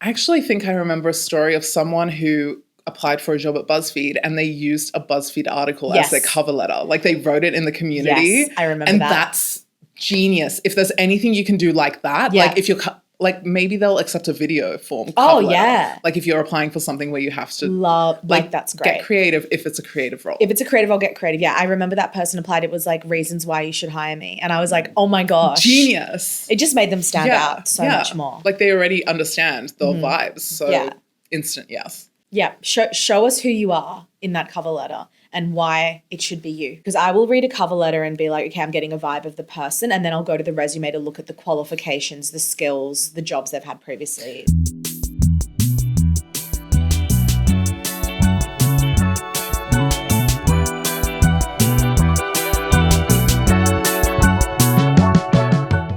I actually think I remember a story of someone who applied for a job at BuzzFeed and they used a BuzzFeed article as their cover letter. Like they wrote it in the community. Yes, I remember and that. That's genius. If there's anything you can do like that, like if you're like maybe they'll accept a video form. Oh, letter. yeah. Like if you're applying for something where you have to like that's great. Get creative if it's a creative role. If it's a creative, I'll get creative. Yeah, I remember that person applied. It was like reasons why you should hire me. And I was like, oh my gosh. Genius. It just made them stand out so much more. Like they already understand the vibes. So instant yes. Yeah, show us who you are in that cover letter and why it should be you. Because I will read a cover letter and be like, okay, I'm getting a vibe of the person, and then I'll go to the resume to look at the qualifications, the skills, the jobs they've had previously.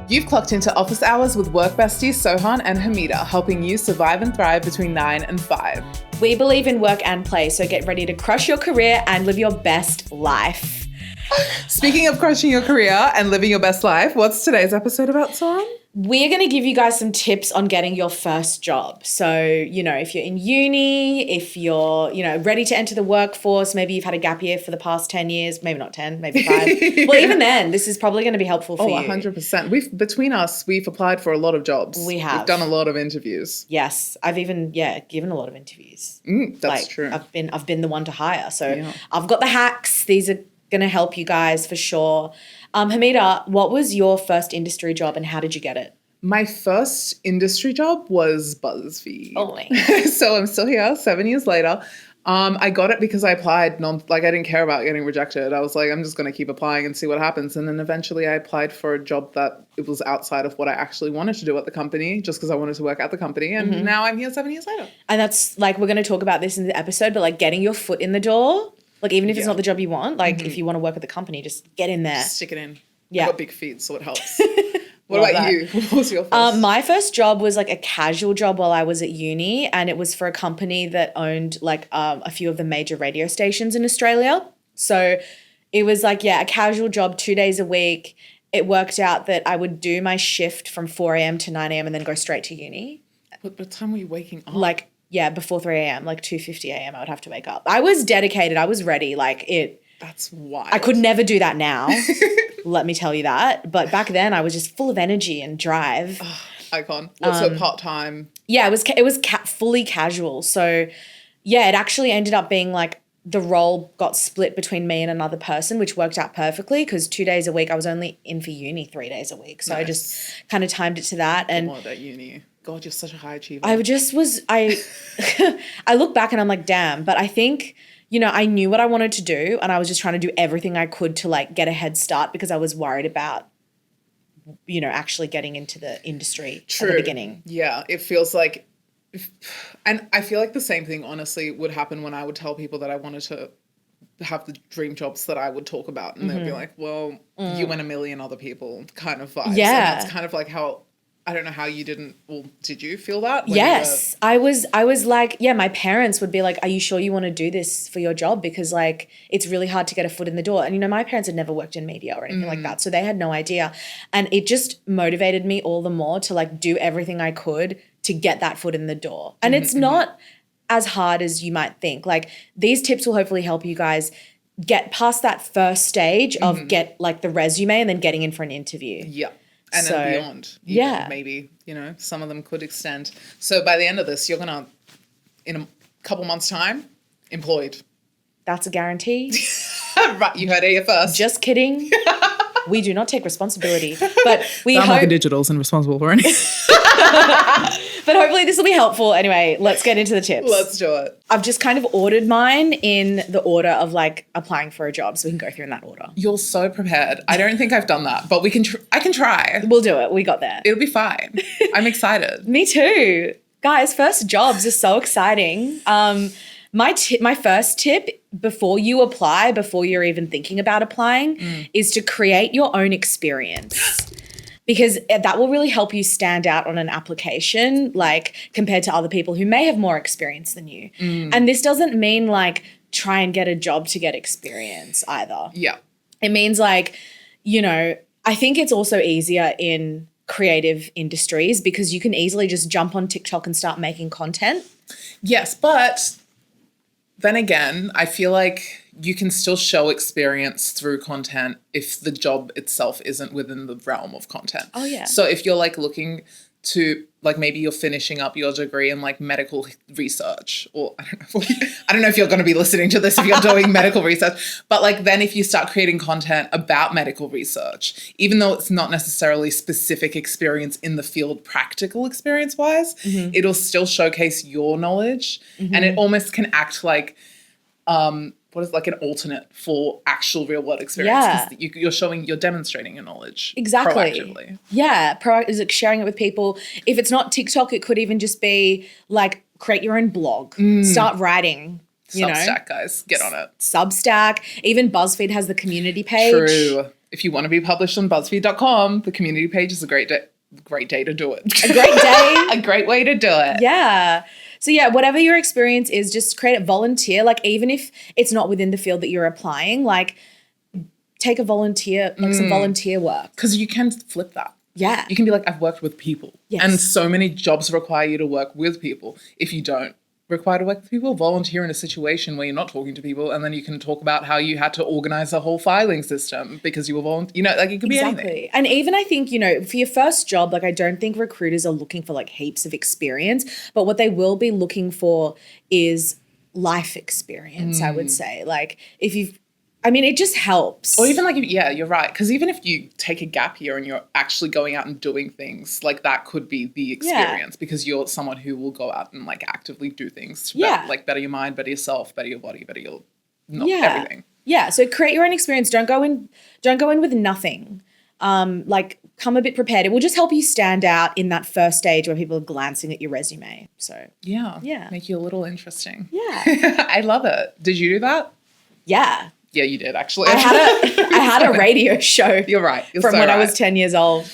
You've clocked into Office Hours with work besties Sohan and Hameda, helping you survive and thrive between 9 and 5. We believe in work and play, so get ready to crush your career and live your best life. Speaking of crushing your career and living your best life, what's today's episode about, Sohan? We're going to give you guys some tips on getting your first job. So, you know, if you're in uni, if you're, you know, ready to enter the workforce, maybe you've had a gap year for the past 10 years, maybe not 10, maybe 5. Well, even then, this is probably going to be helpful for you. 100%. Between us, we've applied for a lot of jobs. We have. We've done a lot of interviews. Yes. I've even, given a lot of interviews. That's true. I've been the one to hire. So I've got the hacks. These are going to help you guys for sure. Hameda, what was your first industry job and how did you get it? My first industry job was BuzzFeed. Oh my. So I'm still here 7 years later. I got it because I applied, I didn't care about getting rejected. I was like, I'm just going to keep applying and see what happens. And then eventually I applied for a job that it was outside of what I actually wanted to do at the company, just because I wanted to work at the company. And now I'm here 7 years later. And that's like, we're going to talk about this in the episode, but like getting your foot in the door, like even if it's not the job you want, like if you want to work at the company, just get in there. Stick it in. Yeah. I've got big feet, so it helps. What about you? What was your first? My first job was like a casual job while I was at uni, and it was for a company that owned like a few of the major radio stations in Australia. So it was like, a casual job 2 days a week. It worked out that I would do my shift from 4 a.m. to 9 a.m. and then go straight to uni. What time were you waking up? Like, before 3 a.m., like 2:50 a.m. I would have to wake up. I was dedicated. I was ready. That's wild. I could never do that now. Let me tell you that. But back then I was just full of energy and drive. Icon. So part-time? Yeah, it was fully casual. So yeah, it actually ended up being like the role got split between me and another person, which worked out perfectly because 2 days a week, I was only in for uni 3 days a week. So I just kind of timed it to that. And more that uni. God, you're such a high achiever. I look back and I'm like, damn, but I think, you know, I knew what I wanted to do and I was just trying to do everything I could to like get a head start because I was worried about, you know, actually getting into the industry at the beginning. Yeah, it feels like, and I feel like the same thing honestly would happen when I would tell people that I wanted to have the dream jobs that I would talk about and they'd be like, well, you and a million other people kind of vibes. Yeah. And that's kind of like how, I don't know how you didn't, well, did you feel that? Yes. I was like, my parents would be like, are you sure you want to do this for your job? Because like, it's really hard to get a foot in the door. And, you know, my parents had never worked in media or anything like that. So they had no idea. And it just motivated me all the more to like do everything I could to get that foot in the door. And it's not as hard as you might think. Like these tips will hopefully help you guys get past that first stage of get like the resume and then getting in for an interview. Yeah. And then beyond. Even, maybe, you know, some of them could extend. So by the end of this, you're going to, in a couple months' time, employed. That's a guarantee. Right, you heard it here first. Just kidding. We do not take responsibility. But we Val Morgan Digital isn't responsible for anything. But hopefully this will be helpful. Anyway, let's get into the tips. Let's do it. I've just kind of ordered mine in the order of like applying for a job, so we can go through in that order. You're so prepared. I don't think I've done that, but we can. I can try. We'll do it. We got there. It'll be fine. I'm excited. Me too. Guys, first jobs are so exciting. My first tip before you apply, before you're even thinking about applying, is to create your own experience. Because that will really help you stand out on an application, like compared to other people who may have more experience than you. And this doesn't mean like try and get a job to get experience either. Yeah. It means like, you know, I think it's also easier in creative industries because you can easily just jump on TikTok and start making content. Yes, but then again, I feel like you can still show experience through content if the job itself isn't within the realm of content. Oh, yeah. So if you're like looking to, like, maybe you're finishing up your degree in like medical research, or I don't know if you're going to be listening to this if you're doing medical research, but like then if you start creating content about medical research, even though it's not necessarily specific experience in the field, practical experience wise, it'll still showcase your knowledge, and it almost can act like, what is like an alternate for actual real world experience? Because you're demonstrating your knowledge. Exactly. Proactively. Yeah. Is like sharing it with people. If it's not TikTok, it could even just be like create your own blog, start writing. Substack, guys, get on it. Substack. Even BuzzFeed has the community page. True. If you want to be published on BuzzFeed.com, the community page is a great day to do it. A great day. A great way to do it. Yeah. So yeah, whatever your experience is, just create it, volunteer. Like even if it's not within the field that you're applying, like take a volunteer, like some volunteer work. Because you can flip that. Yeah. You can be like, I've worked with people. Yes. And so many jobs require you to work with people. If you don't require to work with people, volunteer in a situation where you're not talking to people, and then you can talk about how you had to organize a whole filing system because you were like it could be anything. And even I think, for your first job, like I don't think recruiters are looking for like heaps of experience, but what they will be looking for is life experience, I would say. Like it just helps. Or even like, yeah, you're right. Because even if you take a gap year and you're actually going out and doing things, like that could be the experience because you're someone who will go out and like actively do things to better your mind, better yourself, better your body, better your everything. Yeah. So create your own experience. Don't go in with nothing. Like come a bit prepared. It will just help you stand out in that first stage where people are glancing at your resume. So yeah. Make you a little interesting. Yeah. I love it. Did you do that? Yeah. Yeah, you did actually. I had a radio show. You're right. I was 10 years old,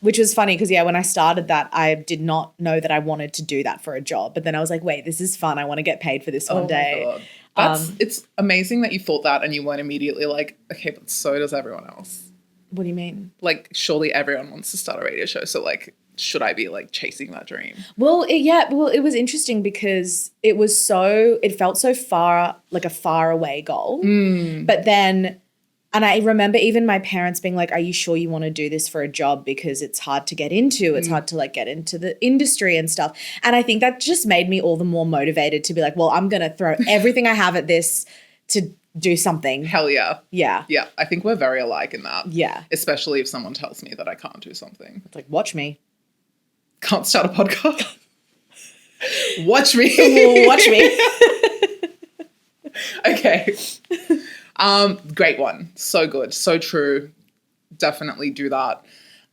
which was funny because when I started that, I did not know that I wanted to do that for a job. But then I was like, wait, this is fun. I want to get paid for this one day. My God. It's amazing that you thought that and you weren't immediately like, okay, but so does everyone else. What do you mean? Like, surely everyone wants to start a radio show. So like, should I be like chasing that dream? Well, it was interesting because it felt so far, like a far away goal. But then, and I remember even my parents being like, are you sure you want to do this for a job? Because it's hard to get into. It's hard to like get into the industry and stuff. And I think that just made me all the more motivated to be like, well, I'm going to throw everything I have at this to do something. Hell yeah. Yeah. Yeah. I think we're very alike in that. Yeah. Especially if someone tells me that I can't do something. It's like, watch me. Can't start a podcast. Watch me. Watch me. Okay. Great one. So good. So true. Definitely do that.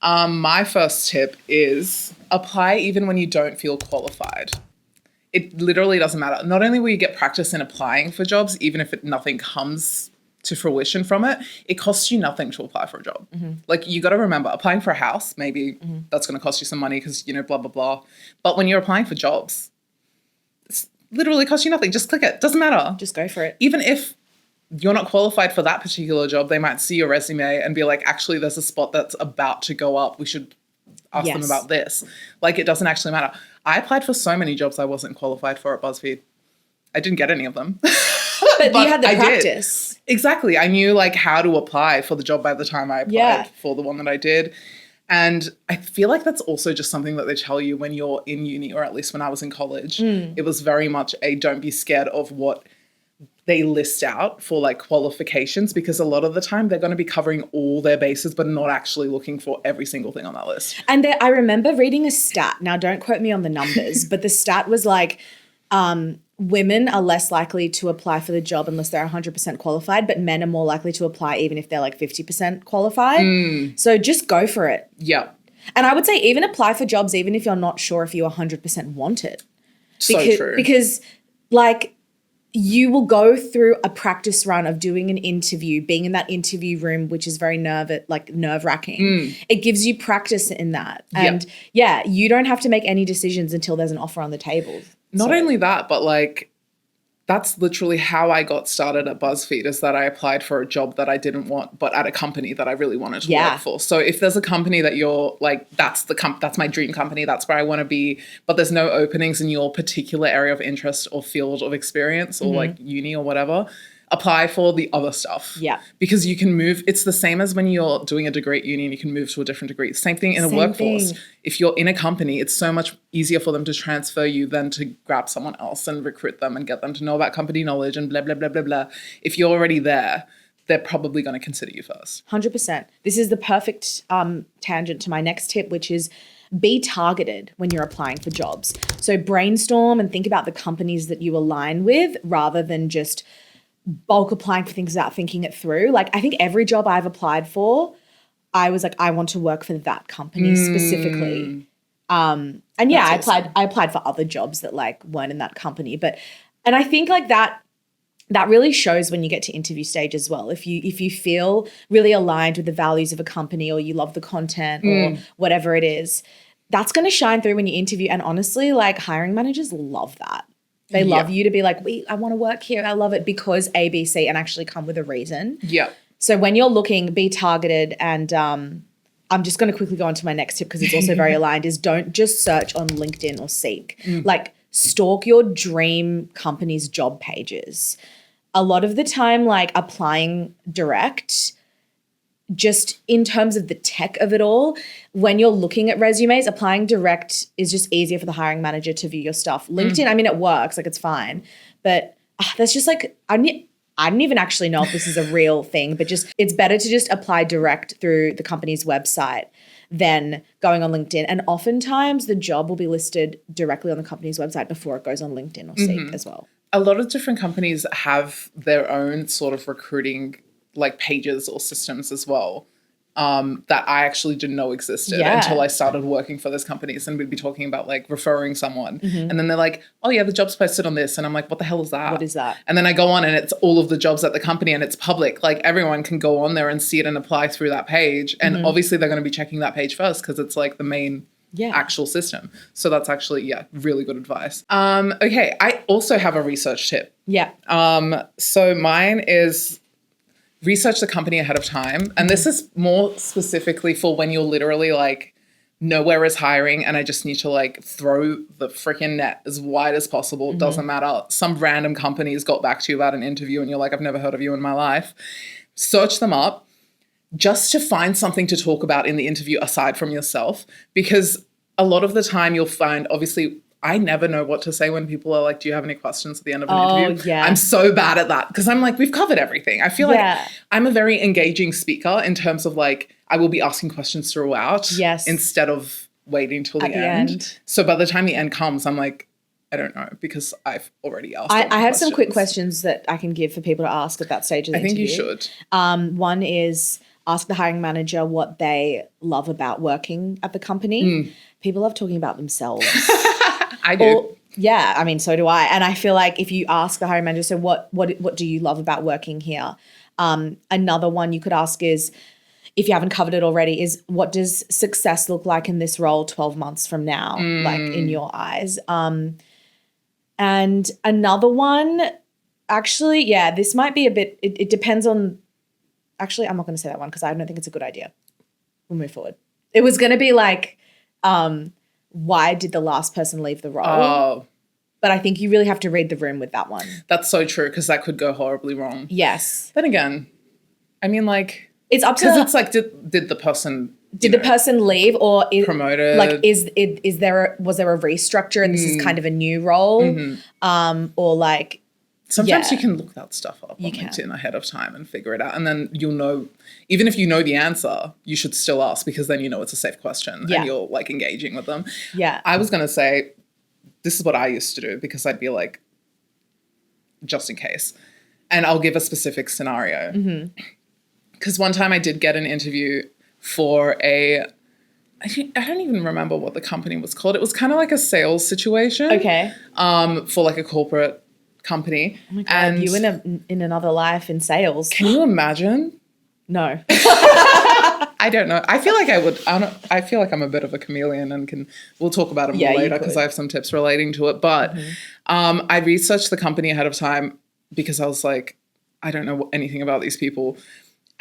My first tip is apply even when you don't feel qualified. It literally doesn't matter. Not only will you get practice in applying for jobs, even if nothing comes to fruition from it, it costs you nothing to apply for a job. Like you got to remember, applying for a house, maybe that's going to cost you some money because, blah, blah, blah. But when you're applying for jobs, it's literally costs you nothing. Just click it. Doesn't matter. Just go for it. Even if you're not qualified for that particular job, they might see your resume and be like, actually, there's a spot that's about to go up. We should ask them about this. Like, it doesn't actually matter. I applied for so many jobs I wasn't qualified for at BuzzFeed. I didn't get any of them. But you had the practice. Did. Exactly. I knew like how to apply for the job by the time I applied for the one that I did. And I feel like that's also just something that they tell you when you're in uni, or at least when I was in college. It was very much a don't be scared of what they list out for like qualifications, because a lot of the time they're going to be covering all their bases but not actually looking for every single thing on that list. And I remember reading a stat. Now, don't quote me on the numbers, but the stat was like women are less likely to apply for the job unless they're 100% qualified, but men are more likely to apply even if they're like 50% qualified. So just go for it. Yeah. And I would say even apply for jobs even if you're not sure if you 100% want it. So true. Because like you will go through a practice run of doing an interview, being in that interview room, which is very nerve-wracking. It gives you practice in that. And you don't have to make any decisions until there's an offer on the table. Not only that, but like that's literally how I got started at BuzzFeed, is that I applied for a job that I didn't want, but at a company that I really wanted to work for. So if there's a company that you're like, that's my dream company, that's where I want to be, but there's no openings in your particular area of interest or field of experience or like uni or whatever, apply for the other stuff. Yeah. Because you can move. It's the same as when you're doing a degree at uni and you can move to a different degree. Same thing in a workforce. If you're in a company, it's so much easier for them to transfer you than to grab someone else and recruit them and get them to know about company knowledge and blah, blah, blah, blah, blah. If you're already there, they're probably going to consider you first. 100%. This is the perfect tangent to my next tip, which is be targeted when you're applying for jobs. So brainstorm and think about the companies that you align with rather than just bulk applying for things without thinking it through. Like, I think every job I've applied for, I was like, I want to work for that company specifically. And yeah, I applied for other jobs that like weren't in that company. And I think like that really shows when you get to interview stage as well. If you feel really aligned with the values of a company, or you love the content or whatever it is, that's going to shine through when you interview. And honestly, like, hiring managers love that. They love you to be like, I want to work here. I love it because A, B, C, and actually come with a reason. Yeah. So when you're looking, be targeted. And I'm just going to quickly go on to my next tip because it's also very aligned, is don't just search on LinkedIn or Seek. Like, stalk your dream company's job pages. A lot of the time, like, applying direct, just in terms of the tech of it all, when you're looking at resumes, applying direct is just easier for the hiring manager to view your stuff. LinkedIn, I mean, it works, like, it's fine. But that's just like, I don't even actually know if this is a real thing, but just it's better to just apply direct through the company's website than going on LinkedIn. And oftentimes the job will be listed directly on the company's website before it goes on LinkedIn or Seek as well. A lot of different companies have their own sort of recruiting like pages or systems as well, that I actually didn't know existed until I started working for those companies, and we'd be talking about like referring someone. And then they're like, oh yeah, the job's posted on this. And I'm like, what the hell is that? What is that? And then I go on and it's all of the jobs at the company and it's public. Like, everyone can go on there and see it and apply through that page. And obviously they're going to be checking that page first because it's like the main actual system. So that's actually, really good advice. Okay, I also have a research tip. Yeah. So mine is research the company ahead of time. And this is more specifically for when you're literally like, nowhere is hiring and I just need to like throw the freaking net as wide as possible. Doesn't matter. Some random companies got back to you about an interview and you're like, I've never heard of you in my life. Search them up just to find something to talk about in the interview aside from yourself. Because a lot of the time you'll find, obviously, I never know what to say when people are like, do you have any questions at the end of an interview? Yeah. I'm so bad at that because I'm like, we've covered everything. I feel like I'm a very engaging speaker in terms of like, I will be asking questions throughout instead of waiting till the end. So by the time the end comes, I'm like, I don't know, because I've already asked. I have some quick questions that I can give for people to ask at that stage of the interview. I think you should. One is ask the hiring manager what they love about working at the company. People love talking about themselves. I do. Yeah, I mean, so do I. And I feel like if you ask the hiring manager, so what do you love about working here? Another one you could ask is, if you haven't covered it already, is what does success look like in this role 12 months from now, like in your eyes? And another one, actually, this might be a bit, it depends on, actually, I'm not going to say that one because I don't think it's a good idea. We'll move forward. It was going to be like, why did the last person leave the role? Oh. But I think you really have to read the room with that one. That's so true because that could go horribly wrong. Yes. Then again, I mean, like, it's up to, because it's like, did the person the person leave, or promoted? Like, was there a restructure and this is kind of a new role, or like. Sometimes you can look that stuff up on LinkedIn ahead of time and figure it out. And then you'll know, even if you know the answer, you should still ask because then you know it's a safe question and you're like engaging with them. Yeah. I was going to say, this is what I used to do because I'd be like, just in case. And I'll give a specific scenario. Because one time I did get an interview for I don't even remember what the company was called. It was kind of like a sales situation. Okay. For like a corporate company. Oh my God, and you in another life in sales. Can you imagine? No. I don't know. I feel like I feel like I'm a bit of a chameleon and we'll talk about it more later because I have some tips relating to it. But I researched the company ahead of time because I was like, I don't know anything about these people.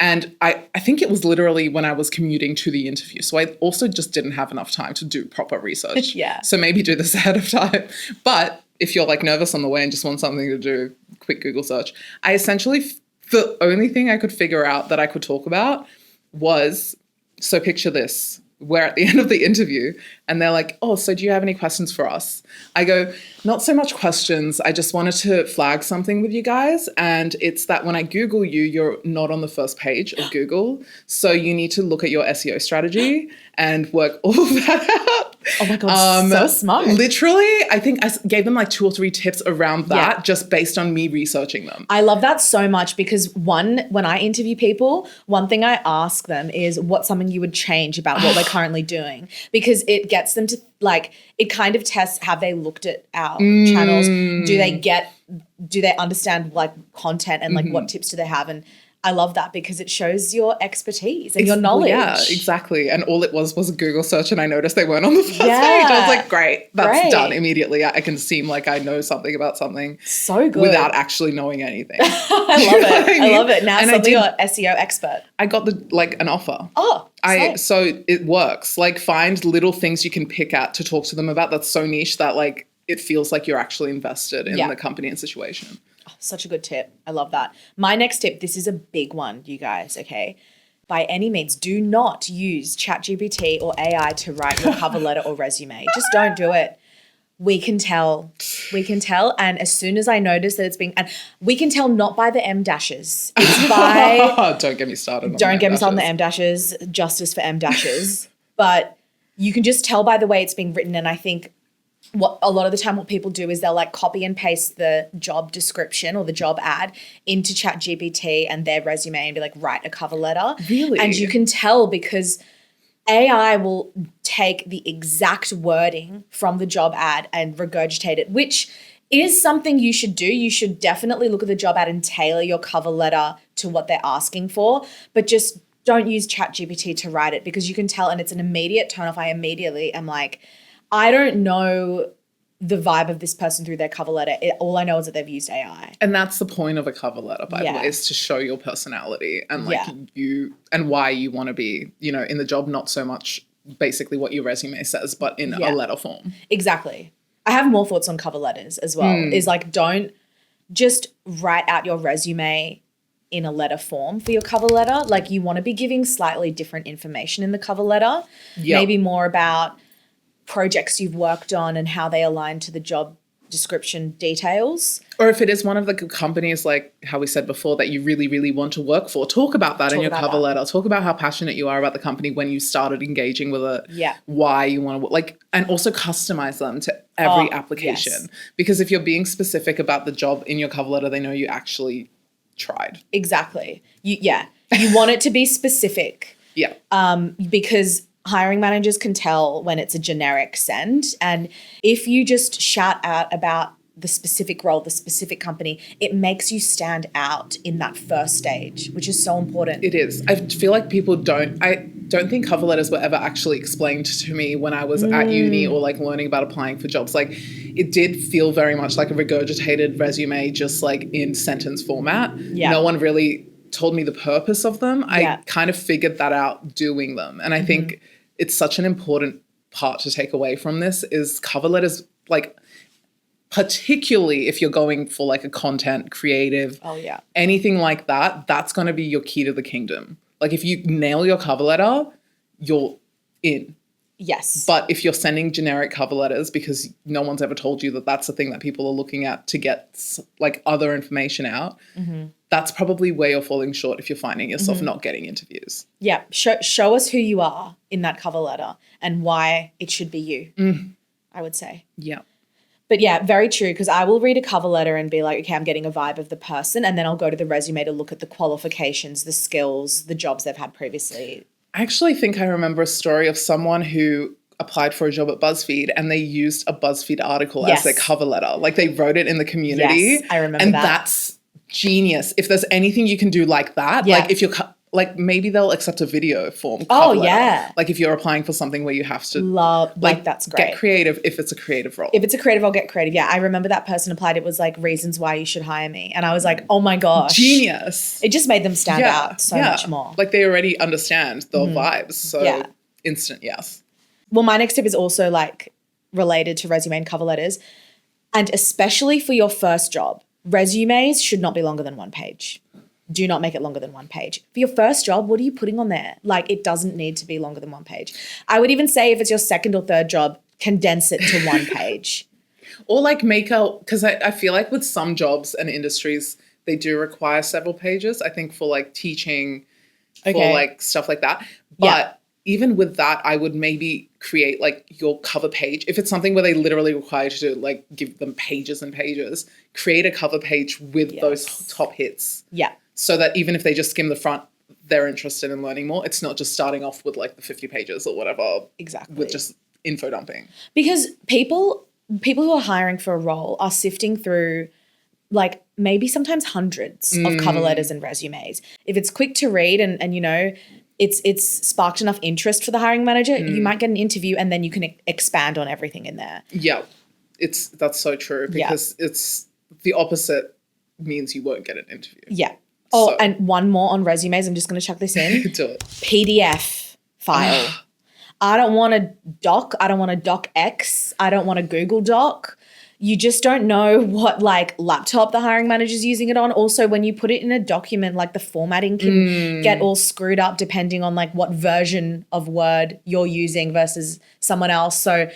And I think it was literally when I was commuting to the interview. So I also just didn't have enough time to do proper research. So maybe do this ahead of time. But if you're like nervous on the way and just want something to do, quick Google search. I essentially, the only thing I could figure out that I could talk about was, so picture this. We're at the end of the interview and they're like, oh, so do you have any questions for us? I go, not so much questions. I just wanted to flag something with you guys. And it's that when I Google you, you're not on the first page of Google. So you need to look at your SEO strategy and work all of that out. Oh my God, so smart. Literally, I think I gave them like 2 or 3 tips around that just based on me researching them. I love that so much because when I interview people, one thing I ask them is what's something you would change about what we're currently doing, because it gets them to like, it kind of tests, have they looked at our channels? Do they understand like content and like what tips do they have? And I love that because it shows your expertise and your knowledge. Yeah, exactly. And all it was a Google search and I noticed they weren't on the first page. I was like, great, that's done immediately. I can seem like I know something about something so good without actually knowing anything. I love it. Now and suddenly you're an SEO expert. I got an offer. Oh, so it works. Like find little things you can pick at to talk to them about that's so niche that like it feels like you're actually invested in the company and situation. Such a good tip. I love that. My next tip, this is a big one, you guys, okay? By any means, do not use ChatGPT or AI to write your cover letter or resume. Just don't do it. We can tell. And as soon as I notice that it's being, and we can tell not by the M dashes. It's by. Don't get me started. Don't get me started on the M dashes. Justice for M dashes. But you can just tell by the way it's being written. And I think a lot of the time what people do is they'll like copy and paste the job description or the job ad into ChatGPT and their resume and be like, write a cover letter. Really? And you can tell because AI will take the exact wording from the job ad and regurgitate it, which is something you should do. You should definitely look at the job ad and tailor your cover letter to what they're asking for, but just don't use ChatGPT to write it because you can tell, and it's an immediate turn off. I immediately am like, I don't know the vibe of this person through their cover letter. All I know is that they've used AI. And that's the point of a cover letter, by the way, is to show your personality and like you and why you want to be, in the job, not so much basically what your resume says, but in a letter form. Exactly. I have more thoughts on cover letters as well. Is like, don't just write out your resume in a letter form for your cover letter. Like you want to be giving slightly different information in the cover letter. Maybe more about projects you've worked on and how they align to the job description details. Or if it is one of the companies, like how we said before, that you really, really want to work for, talk about that in your cover letter. Talk about how passionate you are about the company when you started engaging with it, why you want to, and also customize them to every application. Because if you're being specific about the job in your cover letter, they know you actually tried. Exactly. You want it to be specific. Because hiring managers can tell when it's a generic send. And if you just shout out about the specific role, the specific company, it makes you stand out in that first stage, which is so important. It is. I feel like I don't think cover letters were ever actually explained to me when I was at uni or like learning about applying for jobs. Like it did feel very much like a regurgitated resume, just like in sentence format. No one really told me the purpose of them. I kind of figured that out doing them. And I think it's such an important part to take away from this is cover letters, like particularly if you're going for like a content creative, anything like that, that's going to be your key to the kingdom. Like if you nail your cover letter, you're in. Yes. But if you're sending generic cover letters because no one's ever told you that that's the thing that people are looking at to get like other information out, that's probably where you're falling short if you're finding yourself not getting interviews. Yeah. Show us who you are in that cover letter and why it should be you, I would say. Yeah. But yeah, very true, because I will read a cover letter and be like, okay, I'm getting a vibe of the person, and then I'll go to the resume to look at the qualifications, the skills, the jobs they've had previously. I actually think I remember a story of someone who applied for a job at BuzzFeed and they used a BuzzFeed article as their cover letter. Like they wrote it in the community. Yes, I remember and that. And that's genius. If there's anything you can do like that, like if you're like maybe they'll accept a video form. Oh, cover letter. yeah. Like if you're applying for something where you have to That's great. get creative if it's a creative role. If it's a creative, I'll get creative. Yeah, I remember that person applied. It was like reasons why you should hire me. And I was like, oh my gosh. Genius. It just made them stand out so much more. Like they already understand the vibes. So instant yes. Well, my next tip is also like related to resume and cover letters. And especially for your first job, resumes should not be longer than 1 page. Do not make it longer than 1 page. For your first job, what are you putting on there? Like it doesn't need to be longer than 1 page. I would even say if it's your second or third job, condense it to 1 page. Or like because I feel like with some jobs and industries, they do require several pages. I think for like teaching, for like stuff like that. But even with that, I would maybe create like your cover page. If it's something where they literally require you to like give them pages and pages, create a cover page with those top hits. Yeah. So that even if they just skim the front, they're interested in learning more. It's not just starting off with like the 50 pages or whatever. Exactly. With just info dumping. Because people who are hiring for a role are sifting through like maybe sometimes hundreds of cover letters and resumes. If it's quick to read and you know, it's sparked enough interest for the hiring manager, you might get an interview and then you can expand on everything in there. Yeah, that's so true because it's the opposite means you won't get an interview. Yeah. Oh, and one more on resumes. I'm just going to chuck this in. Do it. PDF file. I don't want a doc. I don't want a docx. I don't want a Google Doc. You just don't know what like laptop the hiring manager's using it on. Also, when you put it in a document, like the formatting can get all screwed up depending on like what version of Word you're using versus someone else. So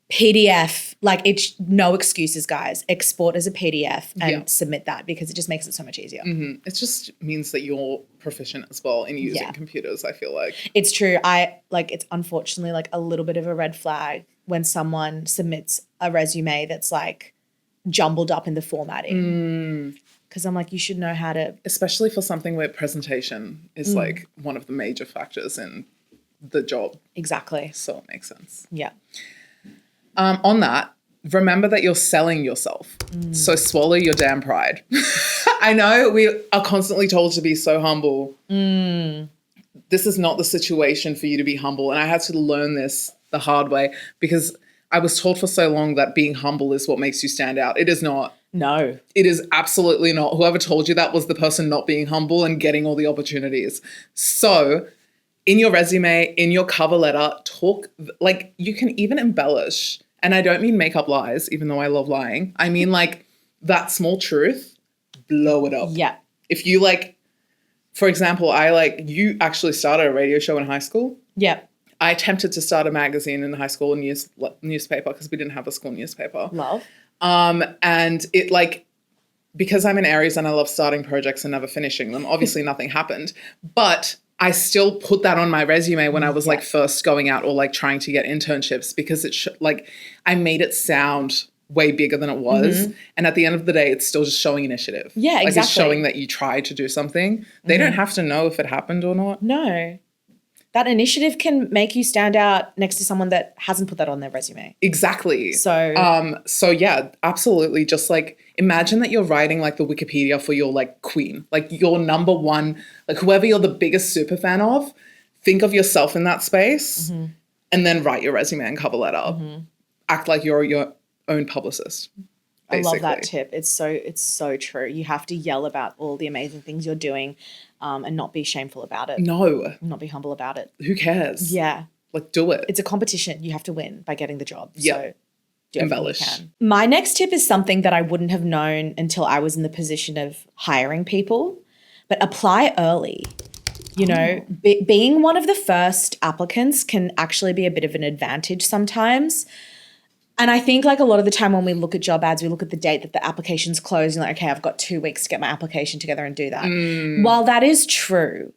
PDF, like it's no excuses, guys. Export as a PDF and submit that because it just makes it so much easier. Mm-hmm. It just means that you're proficient as well in using computers, I feel like. It's true. It's unfortunately like a little bit of a red flag when someone submits a resume that's like jumbled up in the formatting. Because I'm like, you should know how to. Especially for something where presentation is like one of the major factors in the job. Exactly. So it makes sense. Yeah. On that, remember that you're selling yourself. So swallow your damn pride. I know we are constantly told to be so humble. This is not the situation for you to be humble. And I had to learn this the hard way because I was told for so long that being humble is what makes you stand out. It is not. No. It is absolutely not. Whoever told you that was the person not being humble and getting all the opportunities. So in your resume, in your cover letter, talk, like you can even embellish. And I don't mean make up lies, even though I love lying. I mean like that small truth, blow it up. Yeah. If you like, for example, you actually started a radio show in high school. Yeah. I attempted to start a magazine in high school, newspaper, because we didn't have a school newspaper. Love. And it like, because I'm an Aries and I love starting projects and never finishing them, obviously nothing happened. But I still put that on my resume when I was like first going out or like trying to get internships because I made it sound way bigger than it was. And at the end of the day, it's still just showing initiative. Yeah, like exactly. It's showing that you tried to do something. They don't have to know if it happened or not. No. That initiative can make you stand out next to someone that hasn't put that on their resume. Exactly. So yeah, absolutely. Just like imagine that you're writing like the Wikipedia for your like queen, like your number one, like whoever you're the biggest super fan of, think of yourself in that space and then write your resume and cover letter. Act like you're your own publicist. Basically. I love that tip. It's so true. You have to yell about all the amazing things you're doing and not be shameful about it. No. Not be humble about it. Who cares? Yeah. Like do it. It's a competition. You have to win by getting the job. Yeah. So do embellish. You can. My next tip is something that I wouldn't have known until I was in the position of hiring people, but apply early. You know, being one of the first applicants can actually be a bit of an advantage sometimes. And I think like a lot of the time when we look at job ads, we look at the date that the application's closed and like, okay, I've got 2 weeks to get my application together and do that. While that is true,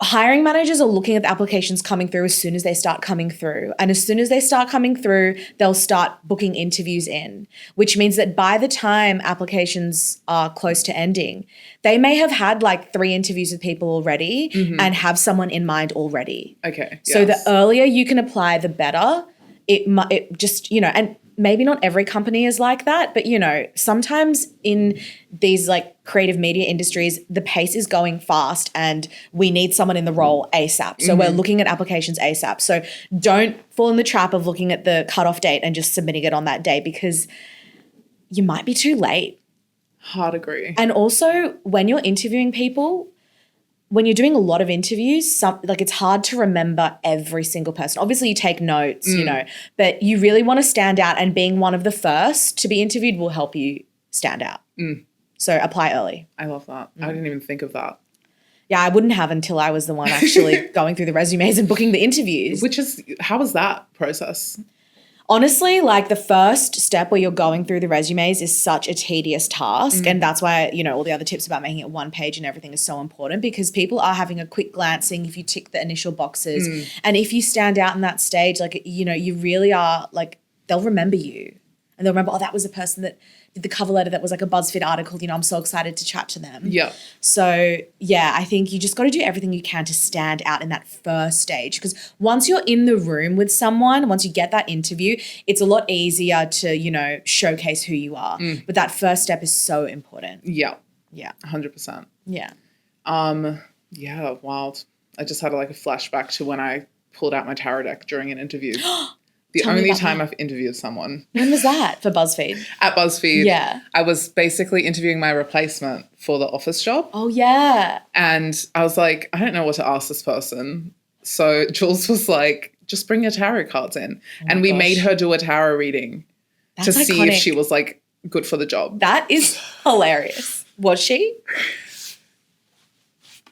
hiring managers are looking at the applications coming through as soon as they start coming through. And as soon as they start coming through, they'll start booking interviews in, which means that by the time applications are close to ending, they may have had like 3 interviews with people already and have someone in mind already. Okay. So the earlier you can apply, the better. It just, you know, and maybe not every company is like that, but, you know, sometimes in these like creative media industries, the pace is going fast and we need someone in the role ASAP. So we're looking at applications ASAP. So don't fall in the trap of looking at the cutoff date and just submitting it on that day, because you might be too late. Hard agree. And also when you're interviewing people, when you're doing a lot of interviews, it's hard to remember every single person. Obviously you take notes, you know, but you really want to stand out, and being one of the first to be interviewed will help you stand out. So apply early. I love that. I didn't even think of that. Yeah, I wouldn't have until I was the one actually going through the resumes and booking the interviews. How was that process? Honestly, like the first step where you're going through the resumes is such a tedious task. And that's why, you know, all the other tips about making it one page and everything is so important, because people are having a quick glancing if you tick the initial boxes. And if you stand out in that stage, like, you know, you really are like, they'll remember you. And they'll remember, oh, that was the person that did the cover letter that was like a BuzzFeed article. You know, I'm so excited to chat to them. Yeah. So, yeah, I think you just got to do everything you can to stand out in that first stage, because once you're in the room with someone, once you get that interview, it's a lot easier to, you know, showcase who you are. But that first step is so important. Yeah. Yeah. 100%. Yeah. Yeah, wild. I just had like a flashback to when I pulled out my tarot deck during an interview. The only time I've interviewed someone. When was that for BuzzFeed? At BuzzFeed. Yeah. I was basically interviewing my replacement for the office job. Oh, yeah. And I was like, I don't know what to ask this person. So Jules was like, just bring your tarot cards in. And we made her do a tarot reading to see if she was like good for the job. That is hilarious. Was she?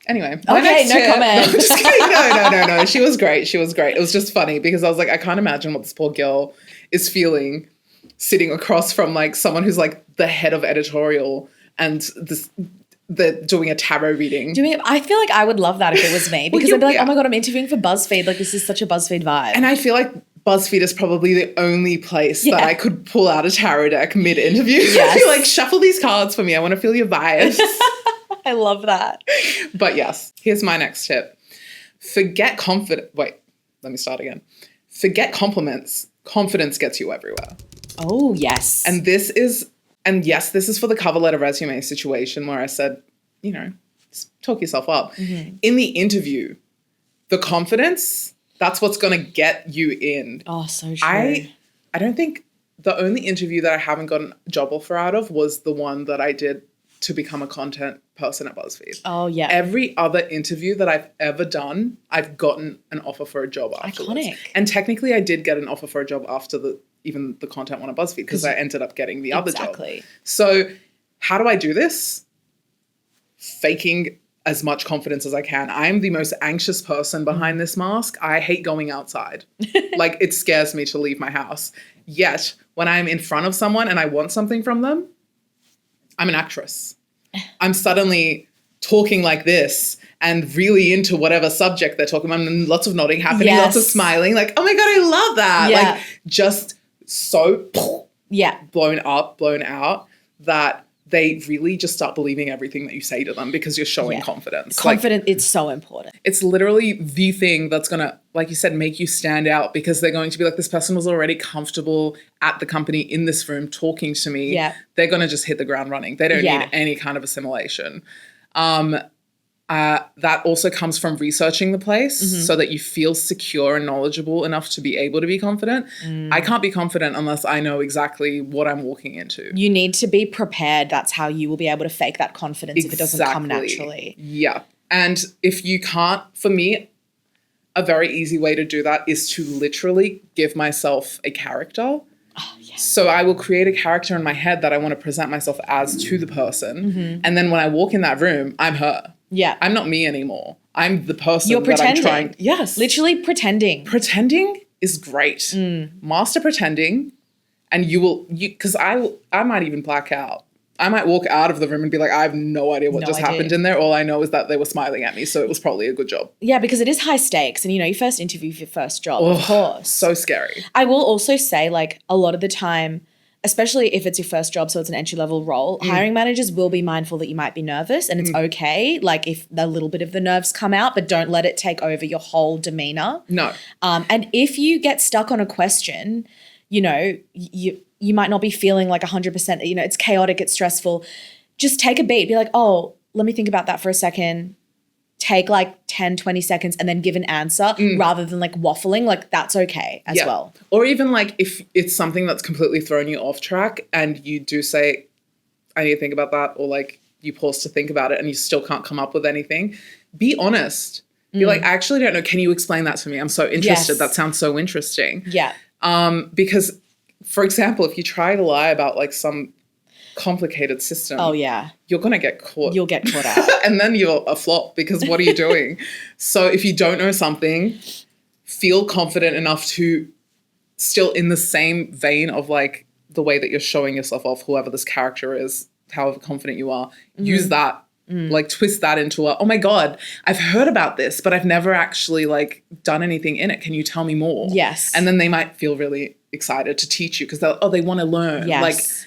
Anyway. Okay, no comment. No, just kidding. No. She was great. It was just funny because I was like, I can't imagine what this poor girl is feeling sitting across from like someone who's like the head of editorial and they're doing a tarot reading. I feel like I would love that if it was me, because I'd be like, oh my God, I'm interviewing for BuzzFeed. Like, this is such a BuzzFeed vibe. And I feel like BuzzFeed is probably the only place that I could pull out a tarot deck mid-interview. Yes. Be like, shuffle these cards for me. I want to feel your vibes. I love that. But yes, here's my next tip. Let me start again. Forget compliments. Confidence gets you everywhere. Oh, yes. And this is for the cover letter resume situation where I said, you know, talk yourself up. In the interview, the confidence, that's what's going to get you in. Oh, so true. I don't think the only interview that I haven't gotten a job offer out of was the one that I did to become a content person at BuzzFeed. Oh, yeah. Every other interview that I've ever done, I've gotten an offer for a job afterwards. Iconic. And technically I did get an offer for a job after even the content one at BuzzFeed, because I ended up getting the other job. So how do I do this? Faking as much confidence as I can. I'm the most anxious person behind this mask. I hate going outside. Like, it scares me to leave my house. Yet when I'm in front of someone and I want something from them, I'm an actress. I'm suddenly talking like this and really into whatever subject they're talking about, and lots of nodding happening, lots of smiling. Like, oh my God, I love that. Yeah. Like, just so blown out that they really just start believing everything that you say to them because you're showing confidence. It's so important. It's literally the thing that's going to, like you said, make you stand out, because they're going to be like, this person was already comfortable at the company in this room talking to me. Yeah. They're going to just hit the ground running. They don't need any kind of assimilation. That also comes from researching the place so that you feel secure and knowledgeable enough to be able to be confident. I can't be confident unless I know exactly what I'm walking into. You need to be prepared. That's how you will be able to fake that confidence if it doesn't come naturally. Yeah. And if you can't, for me, a very easy way to do that is to literally give myself a character. Oh, yes. So I will create a character in my head that I want to present myself as to the person. And then when I walk in that room, I'm her. Yeah. I'm not me anymore. I'm the person You're pretending. that I'm trying. Yes. Literally pretending. Pretending is great. Master pretending, and because I might even black out. I might walk out of the room and be like, I have no idea what happened in there. All I know is that they were smiling at me, so it was probably a good job. Yeah, because it is high stakes, and you know, you first interview for your first job, of course. So scary. I will also say, like, a lot of the time, especially if it's your first job, so it's an entry-level role, hiring managers will be mindful that you might be nervous, and it's okay, like, if a little bit of the nerves come out, but don't let it take over your whole demeanor. No. And if you get stuck on a question, you know, you might not be feeling like 100%, you know, it's chaotic, it's stressful. Just take a beat, be like, oh, let me think about that for a second. Take like 10, 20 seconds and then give an answer rather than like waffling. Like that's okay as well. Or even like if it's something that's completely thrown you off track and you do say, I need to think about that, or like you pause to think about it and you still can't come up with anything, be honest. Be like, I actually don't know. Can you explain that to me? I'm so interested. Yes. That sounds so interesting. Yeah. Because, for example, if you try to lie about like some complicated system, you're going to get caught. You'll get caught out. And then you're a flop because what are you doing? So if you don't know something, feel confident enough to still in the same vein of like the way that you're showing yourself off, whoever this character is, however confident you are, use that, like twist that into a, oh my God, I've heard about this, but I've never actually like done anything in it. Can you tell me more? Yes. And then they might feel really excited to teach you because they want to learn. Yes. Like,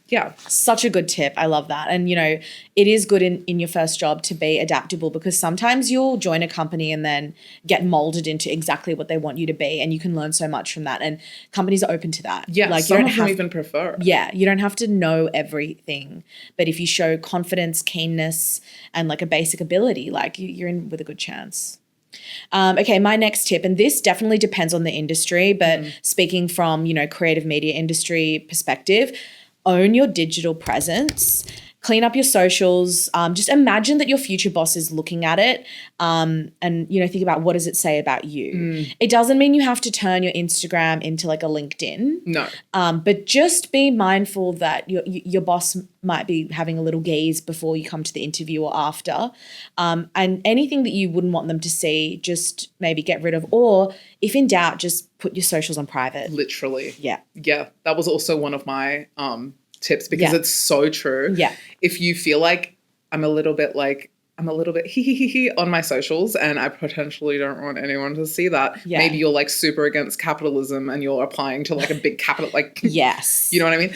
yeah. Such a good tip. I love that. And, you know, it is good in your first job to be adaptable because sometimes you'll join a company and then get molded into exactly what they want you to be. And you can learn so much from that. And companies are open to that. Yeah, like some of them even prefer. Yeah, you don't have to know everything. But if you show confidence, keenness, and like a basic ability, like you're in with a good chance. Okay, my next tip, and this definitely depends on the industry, but speaking from, you know, creative media industry perspective, own your digital presence, clean up your socials. Just imagine that your future boss is looking at it and, you know, think about what does it say about you. It doesn't mean you have to turn your Instagram into like a LinkedIn. No. But just be mindful that your boss might be having a little gaze before you come to the interview or after. And anything that you wouldn't want them to see, just maybe get rid of. Or if in doubt, just put your socials on private. Literally. Yeah. Yeah. That was also one of my tips because it's so true. Yeah. If you feel like I'm a little bit hee on my socials and I potentially don't want anyone to see that. Yeah. Maybe you're like super against capitalism and you're applying to like a big capital, like, yes. You know what I mean?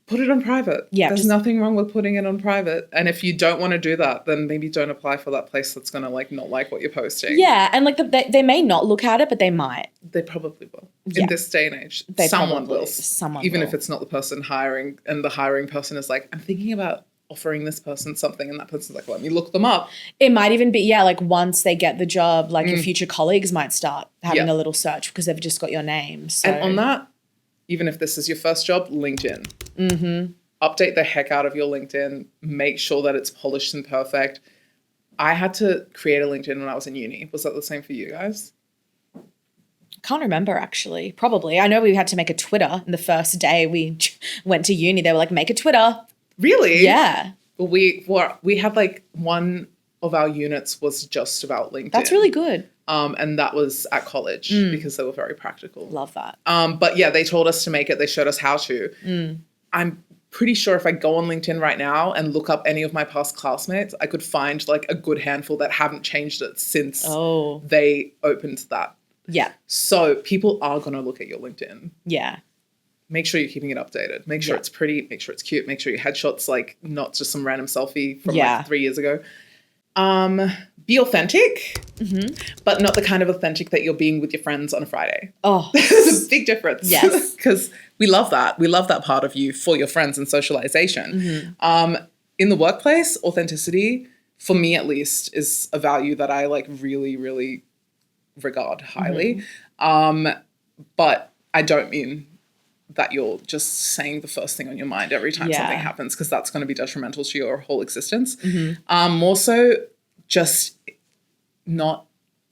Put it on private. Yeah. There's nothing wrong with putting it on private. And if you don't want to do that, then maybe don't apply for that place that's going to like not like what you're posting. Yeah. And like they may not look at it, but they might. They probably will. In this day and age, someone will. Even if it's not the person hiring and the hiring person is like, I'm thinking about offering this person something and that person's like, let me look them up. It might even be, like once they get the job, like your future colleagues might start having a little search because they've just got your name. So. And on that, even if this is your first job, LinkedIn. Update the heck out of your LinkedIn. Make sure that it's polished and perfect. I had to create a LinkedIn when I was in uni. Was that the same for you guys? Can't remember actually. Probably. I know we had to make a Twitter. And the first day we went to uni, they were like, make a Twitter. Really? Yeah. Well, we had like one of our units was just about LinkedIn. That's really good. And that was at college because they were very practical. Love that. But yeah, they told us to make it. They showed us how to. I'm pretty sure if I go on LinkedIn right now and look up any of my past classmates, I could find like a good handful that haven't changed it since they opened that. Yeah. So people are going to look at your LinkedIn. Yeah. Make sure you're keeping it updated. Make sure it's pretty. Make sure it's cute. Make sure your headshot's like not just some random selfie from like 3 years ago. Be authentic, but not the kind of authentic that you're being with your friends on a Friday. Oh, there's a big difference. Yes. Because we love that. We love that part of you for your friends and socialization. In the workplace, authenticity, for me at least, is a value that I like really, really regard highly. But I don't mean that you're just saying the first thing on your mind every time something happens, because that's going to be detrimental to your whole existence. More so just not,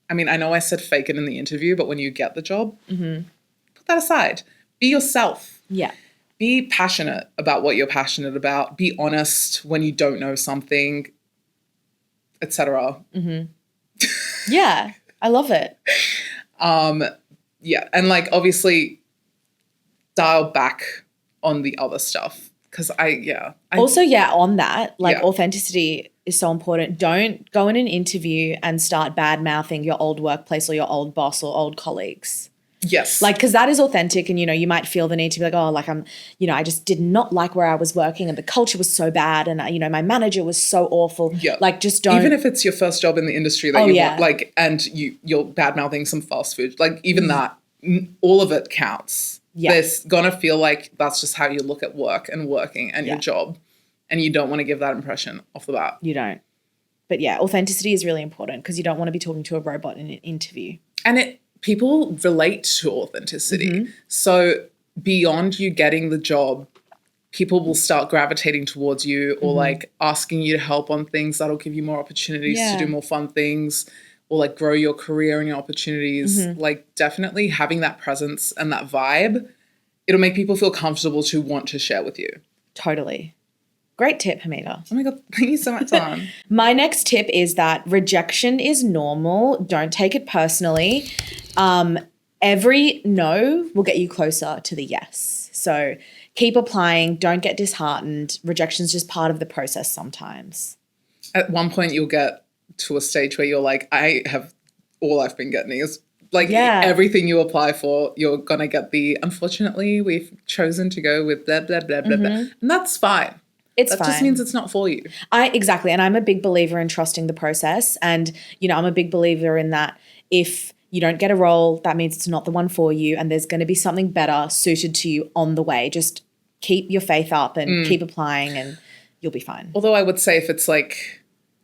I mean, I know I said fake it in the interview, but when you get the job, put that aside. Be yourself. Yeah. Be passionate about what you're passionate about. Be honest when you don't know something, etc. Yeah, I love it. Yeah, and like obviously dial back on the other stuff because also on that, like authenticity is so important. Don't go in an interview and start bad mouthing your old workplace or your old boss or old colleagues. Yes. Like, because that is authentic and, you know, you might feel the need to be like, oh, like I just did not like where I was working and the culture was so bad and, you know, my manager was so awful. Yeah. Like, just don't. Even if it's your first job in the industry that you want, like, and you're bad mouthing some fast food, like even that, all of it counts. There's going to feel like that's just how you look at work and working and your job. And you don't want to give that impression off the bat. You don't. But yeah, authenticity is really important because you don't want to be talking to a robot in an interview. And people relate to authenticity. So beyond you getting the job, people will start gravitating towards you or like asking you to help on things that'll give you more opportunities to do more fun things or like grow your career and your opportunities. Like definitely having that presence and that vibe, it'll make people feel comfortable to want to share with you. Totally. Great tip, Hameda. Oh my God, thank you so much, Sohan. My next tip is that rejection is normal. Don't take it personally. Every no will get you closer to the yes. So keep applying. Don't get disheartened. Rejection is just part of the process sometimes. At one point, you'll get to a stage where you're like, all I've been getting is like everything you apply for, you're going to get unfortunately, we've chosen to go with blah, blah, blah, blah, blah. And that's fine. That just means it's not for you. Exactly. And I'm a big believer in trusting the process. And, I'm a big believer in that if you don't get a role, that means it's not the one for you. And there's going to be something better suited to you on the way. Just keep your faith up and keep applying and you'll be fine. Although I would say if it's like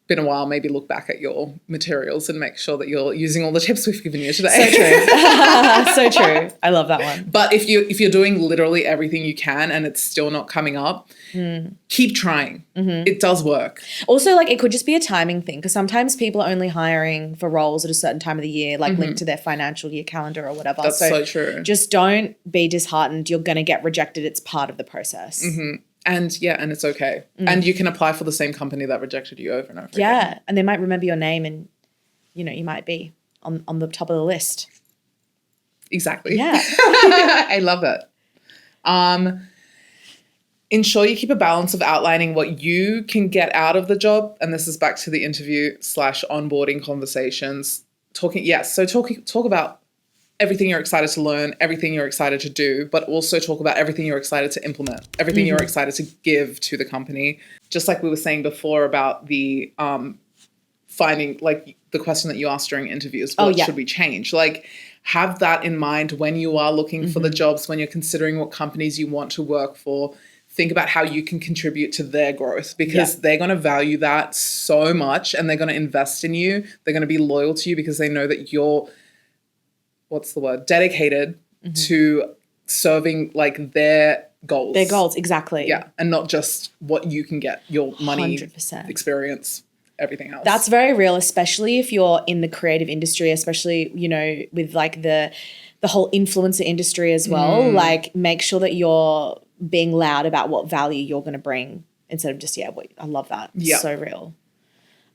been a while, maybe look back at your materials and make sure that you're using all the tips we've given you today. So true. So true. I love that one. But if you're doing literally everything you can and it's still not coming up, keep trying. It does work. Also, like it could just be a timing thing because sometimes people are only hiring for roles at a certain time of the year, like linked to their financial year calendar or whatever. That's so true. Just don't be disheartened. You're going to get rejected. It's part of the process. And and it's okay. And you can apply for the same company that rejected you over and over again. Yeah, and they might remember your name and, you might be on the top of the list. Exactly. Yeah. I love it. Ensure you keep a balance of outlining what you can get out of the job. And this is back to the interview / onboarding conversations. Talk about everything you're excited to learn, everything you're excited to do, but also talk about everything you're excited to implement, everything you're excited to give to the company. Just like we were saying before about the finding, like the question that you asked during interviews, what should we change? Like have that in mind when you are looking for the jobs, when you're considering what companies you want to work for. Think about how you can contribute to their growth because they're going to value that so much and they're going to invest in you. They're going to be loyal to you because they know that you're dedicated to serving like their goals. Their goals, exactly. Yeah. And not just what you can get, your money, 100%. Experience, everything else. That's very real, especially if you're in the creative industry, especially, with like the whole influencer industry as well. Like make sure that you're being loud about what value you're going to bring instead of just, I love that. Yeah. So real.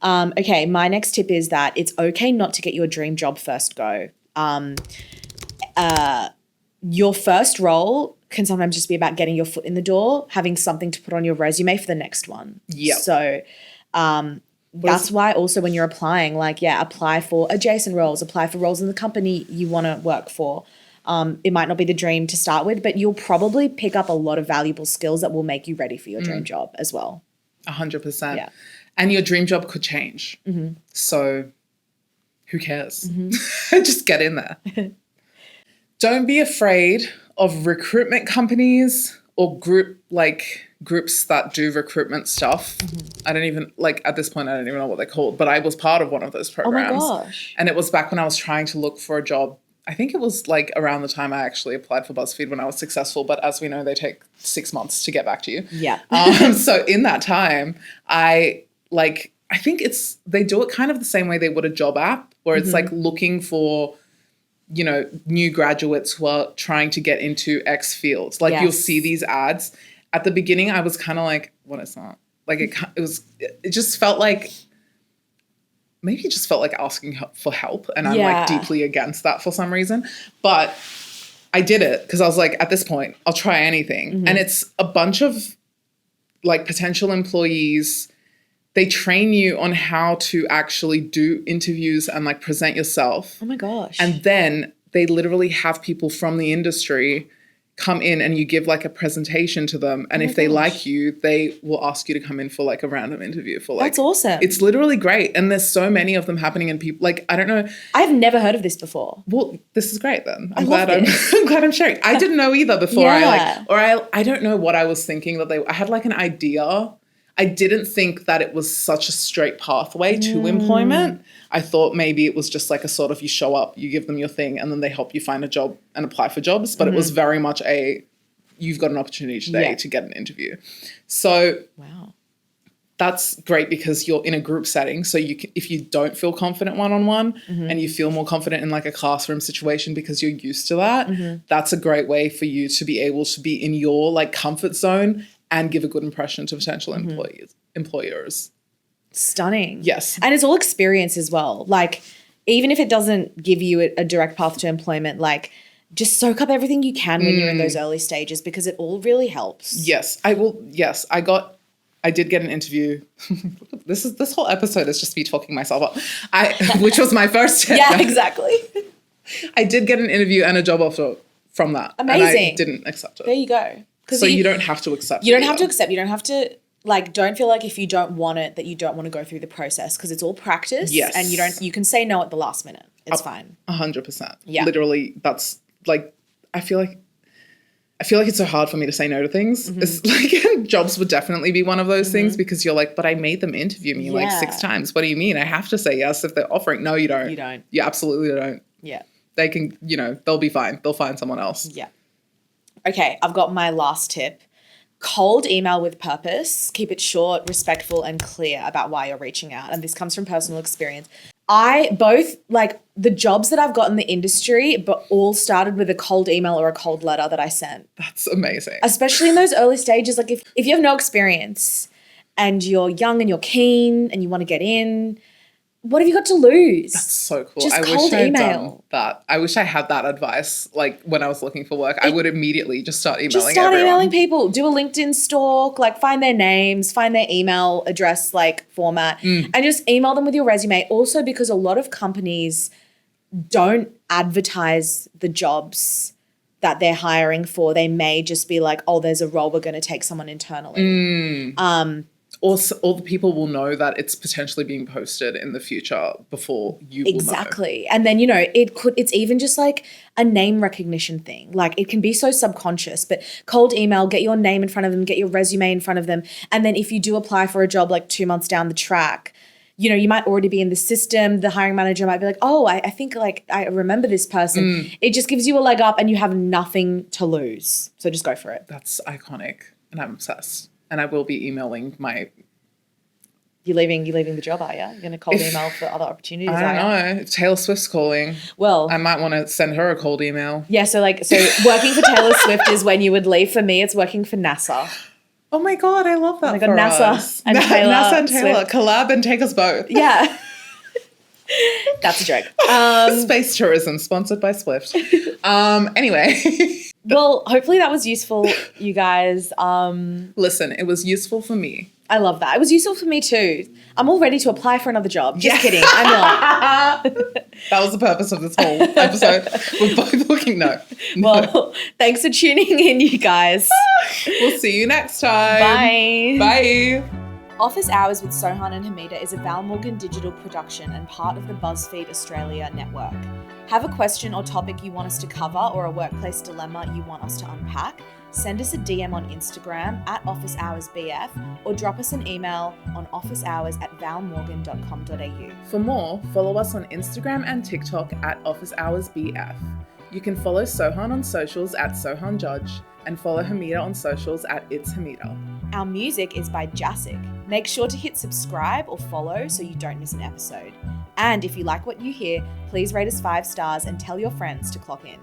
Okay. My next tip is that it's okay not to get your dream job first go. Your first role can sometimes just be about getting your foot in the door, having something to put on your resume for the next one. Yeah. So that's why also when you're applying, apply for adjacent roles, apply for roles in the company you want to work for. It might not be the dream to start with, but you'll probably pick up a lot of valuable skills that will make you ready for your dream job as well. 100%. Yeah. And your dream job could change. So who cares? Just get in there. Don't be afraid of recruitment companies or groups that do recruitment stuff. I don't even, at this point, I don't even know what they're called, but I was part of one of those programs. Oh my gosh. And it was back when I was trying to look for a job. I think it was around the time I actually applied for BuzzFeed when I was successful, but as we know, they take 6 months to get back to you. Yeah. So in that time, I think they do it kind of the same way they would a job app, where it's looking for, new graduates who are trying to get into X fields. You'll see these ads. At the beginning, I was kind of like, what is that? It just felt like, maybe it just felt like asking for help. And I'm deeply against that for some reason. But I did it because I was like, at this point, I'll try anything. And it's a bunch of potential employees. They train you on how to actually do interviews and present yourself. Oh my gosh. And then they literally have people from the industry come in and you give like a presentation to them, and if they like you, they will ask you to come in for like a random interview for like. That's awesome. It's literally great, and there's so many of them happening, and people like, I don't know. I've never heard of this before. Well, this is great then. I'm love glad I'm sharing. I didn't know either before. Yeah. I don't know what I was thinking that I had like an idea. I didn't think that it was such a straight pathway to employment. I thought maybe it was just like a sort of, you show up, you give them your thing, and then they help you find a job and apply for jobs. But it was very much you've got an opportunity today to get an interview. So wow, that's great because you're in a group setting. So if you don't feel confident one-on-one and you feel more confident in like a classroom situation because you're used to that, that's a great way for you to be able to be in your like comfort zone and give a good impression to potential employers. Stunning. Yes. And it's all experience as well. Like, even if it doesn't give you a direct path to employment, like, just soak up everything you can when you're in those early stages, because it all really helps. Yes, I will. Yes, I did get an interview. This whole episode is just me talking myself up. Which was my first tip. Yeah, exactly. I did get an interview and a job offer from that. Amazing. And I didn't accept it. There you go. So you don't have to accept it. You don't have to accept. You don't have to, like, don't feel like if you don't want it that you don't want to go through the process, because it's all practice. Yes. And you can say no at the last minute. It's fine. 100%. Yeah. Literally, that's like, I feel like it's so hard for me to say no to things. It's like jobs would definitely be one of those things, because you're like, but I made them interview me like 6 times. What do you mean? I have to say yes if they're offering. No, you don't. You don't. You absolutely don't. Yeah. They can, they'll be fine. They'll find someone else. Yeah. Okay, I've got my last tip. Cold email with purpose. Keep it short, respectful, and clear about why you're reaching out. And this comes from personal experience. The jobs that I've got in the industry, but all started with a cold email or a cold letter that I sent. That's amazing. Especially in those early stages. Like, if you have no experience and you're young and you're keen and you want to get in, what have you got to lose? That's so cool. Just I cold wish I had email. done that. I wish I had that advice. Like, when I was looking for work, I would immediately just start emailing Just start everyone. emailing people. Do a LinkedIn stalk. Like, find their names, find their email address, like, format, and just email them with your resume. Also, because a lot of companies don't advertise the jobs that they're hiring for. They may just be like, oh, there's a role, we're going to take someone internally. Or all the people will know that it's potentially being posted in the future before you will know. Exactly. And then, it's even just like a name recognition thing. Like, it can be so subconscious, but cold email, get your name in front of them, get your resume in front of them. And then if you do apply for a job like 2 months down the track, you might already be in the system. The hiring manager might be like, oh, I think like I remember this person. It just gives you a leg up and you have nothing to lose. So just go for it. That's iconic. And I'm obsessed. And I will be emailing my... You're leaving the job, are you? You're going to cold email for other opportunities, I don't know. If Taylor Swift's calling, well, I might want to send her a cold email. Yeah, so working for Taylor Swift is when you would leave. For me, it's working for NASA. Oh my God, I love that. Oh my God, NASA and Taylor. NASA and Taylor. Swift. Collab and take us both. Yeah. That's a joke. Space tourism sponsored by Swift. Anyway. Well, hopefully that was useful, you guys. Listen, it was useful for me. I love that. It was useful for me too. I'm all ready to apply for another job. Just kidding. I'm not. That was the purpose of this whole episode. We're both looking no. Well, thanks for tuning in, you guys. We'll see you next time. Bye. Bye. Office Hours with Sohan and Hameda is a Val Morgan Digital production and part of the BuzzFeed Australia network. Have a question or topic you want us to cover, or a workplace dilemma you want us to unpack? Send us a DM on Instagram at officehoursbf, or drop us an email on officehours@valmorgan.com.au. For more, follow us on Instagram and TikTok at officehoursbf. You can follow Sohan on socials at Sohan Judge, and follow Hameda on socials at It's Hameda. Our music is by Jasic. Make sure to hit subscribe or follow so you don't miss an episode. And if you like what you hear, please rate us 5 stars and tell your friends to clock in.